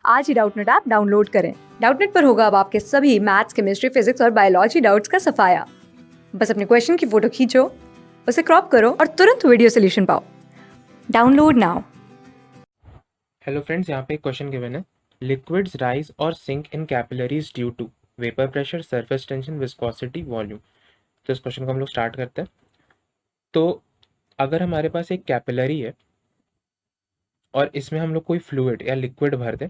आज ही Doubtnut app download करें। Doubtnut पर होगा अब आपके सभी मैथ्स, केमिस्ट्री, फिजिक्स और बायोलॉजी डाउट्स का सफाया। बस अपने क्वेश्चन की फोटो खींचो, उसे क्रॉप करो और तुरंत वीडियो सोल्यूशन पाओ। Download now. हेलो फ्रेंड्स, यहाँ पे एक क्वेश्चन गिवन है। लिक्विड्स राइज और sink in capillaries due to vapour pressure, surface tension, viscosity, volume. तो इस क्वेश्चन को हम लोग स्टार्ट करते हैं। तो अगर हमारे पास एक कैपिलरी है और इसमें हम लोग कोई फ्लूइड या लिक्विड भर दें,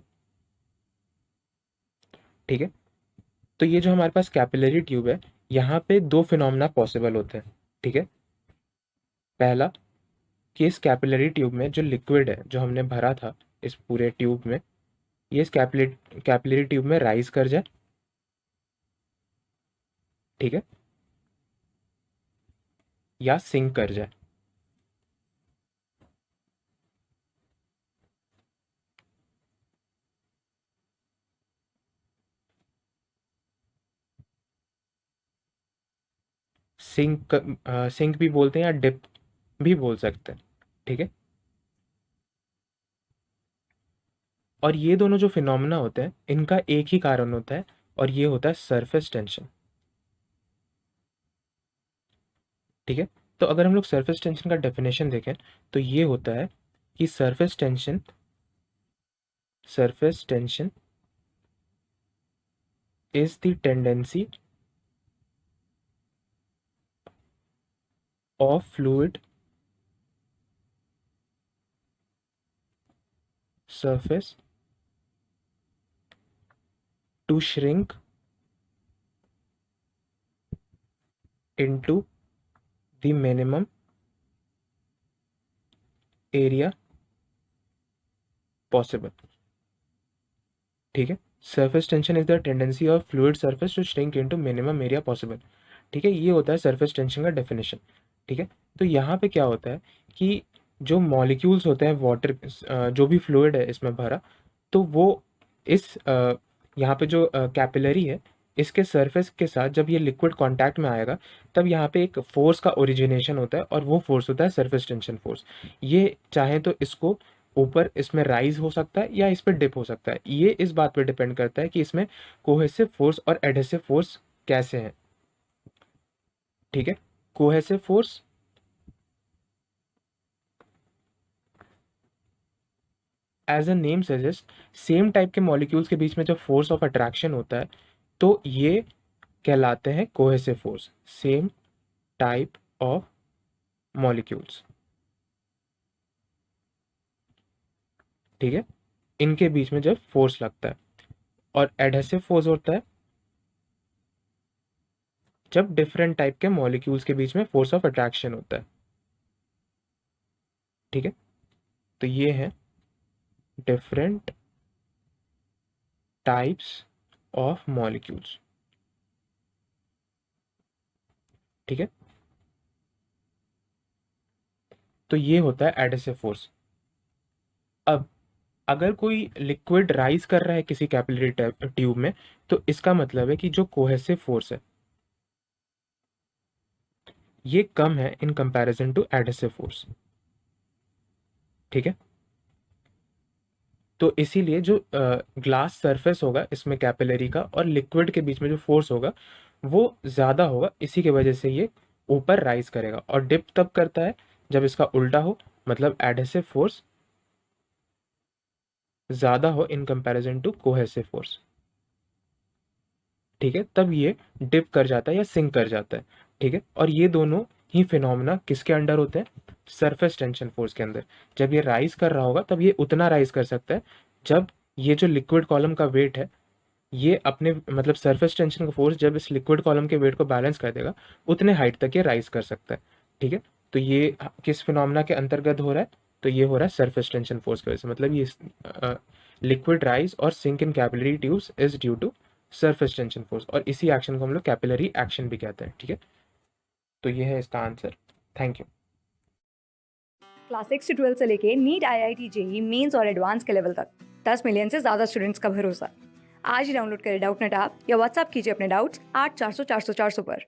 ठीक है, तो ये जो हमारे पास कैपिलरी ट्यूब है, यहाँ पे दो फिनोमेना पॉसिबल होते हैं। ठीक है, पहला कि इस कैपिलरी ट्यूब में जो लिक्विड है जो हमने भरा था इस पूरे ट्यूब में, ये इस कैपिलरी ट्यूब में राइज कर जाए। ठीक है, या सिंक कर जाए। सिंक सिंक भी बोलते हैं या डिप भी बोल सकते हैं। ठीक है, और ये दोनों जो फिनोमेना होते हैं इनका एक ही कारण होता है, और ये होता है सरफेस टेंशन। ठीक है, तो अगर हम लोग सरफेस टेंशन का डेफिनेशन देखें तो ये होता है कि surface tension is the tendency of fluid surface to shrink into the minimum area possible. ठीक है, surface tension is the tendency of fluid surface to shrink into minimum area possible. ठीक है, ये होता है सरफेस टेंशन का definition. ठीक है, तो यहाँ पे क्या होता है कि जो मॉलिक्यूल्स होते हैं वाटर, जो भी फ्लूइड है इसमें भरा, तो वो इस यहाँ पे जो कैपिलरी है इसके सरफेस के साथ जब ये लिक्विड कांटेक्ट में आएगा, तब यहाँ पे एक फोर्स का ओरिजिनेशन होता है, और वो फोर्स होता है सरफेस टेंशन फोर्स। ये चाहे तो इसको ऊपर इसमें राइज हो सकता है या इस पर डिप हो सकता है। ये इस बात पे डिपेंड करता है कि इसमें कोहेसिव फोर्स और एडहेसिव फोर्स कैसे हैं। ठीक है, cohesive force as a name suggest, same type के मॉलिक्यूल्स के बीच में जब फोर्स ऑफ अट्रैक्शन होता है तो ये कहलाते हैं cohesive force. Same type of molecules, ठीक है, इनके बीच में जब फोर्स लगता है। और एडहेसिव फोर्स होता है जब डिफरेंट टाइप के मॉलिक्यूल्स के बीच में फोर्स ऑफ अट्रैक्शन होता है। ठीक है, तो ये है डिफरेंट टाइप्स ऑफ मॉलिक्यूल्स। ठीक है, तो ये होता है एडहेसिव फोर्स। अब अगर कोई लिक्विड राइज कर रहा है किसी कैपिलरी ट्यूब में, तो इसका मतलब है कि जो कोहेसिव फोर्स है ये कम है in comparison to adhesive force. ठीक है, तो इसीलिए जो ग्लास सरफेस होगा इसमें कैपिलरी का और लिक्विड के बीच में जो फोर्स होगा वो ज़्यादा होगा, इसी की वजह से ये ऊपर राइज करेगा। और डिप तब करता है जब इसका उल्टा हो, मतलब एडहेसिव फोर्स ज़्यादा हो in comparison to cohesive force. ठीक है, तब ये डिप कर जाता है या सिंक कर जाता है। ठीक है, और ये दोनों ही फिनोमेना किसके अंडर होते हैं? सरफेस टेंशन फोर्स के अंदर। जब ये राइज कर रहा होगा तब ये उतना राइज कर सकता है जब ये जो लिक्विड कॉलम का वेट है ये अपने, मतलब सरफेस टेंशन का फोर्स जब इस लिक्विड कॉलम के वेट को बैलेंस कर देगा उतने हाइट तक ये राइज कर सकता है। ठीक है, तो ये किस फिनोमेना के अंतर्गत हो रहा है? तो ये हो रहा है सरफेस टेंशन फोर्स की वजह से। मतलब ये लिक्विड राइज और sink in capillary tubes is due to surface tension force, और इसी एक्शन को हम लोग कैपिलरी एक्शन भी कहते हैं। ठीक है, तो ये है इसका आंसर। Thank you. क्लास 6 से 12 से लेके नीट, IIT, JEE मेंस और एडवांस के लेवल तक 10 मिलियन से ज्यादा स्टूडेंट्स का भरोसा। आज ही डाउनलोड करें डाउटनेट ऐप या व्हाट्सएप कीजिए अपने डाउट्स 8400 400 400 पर।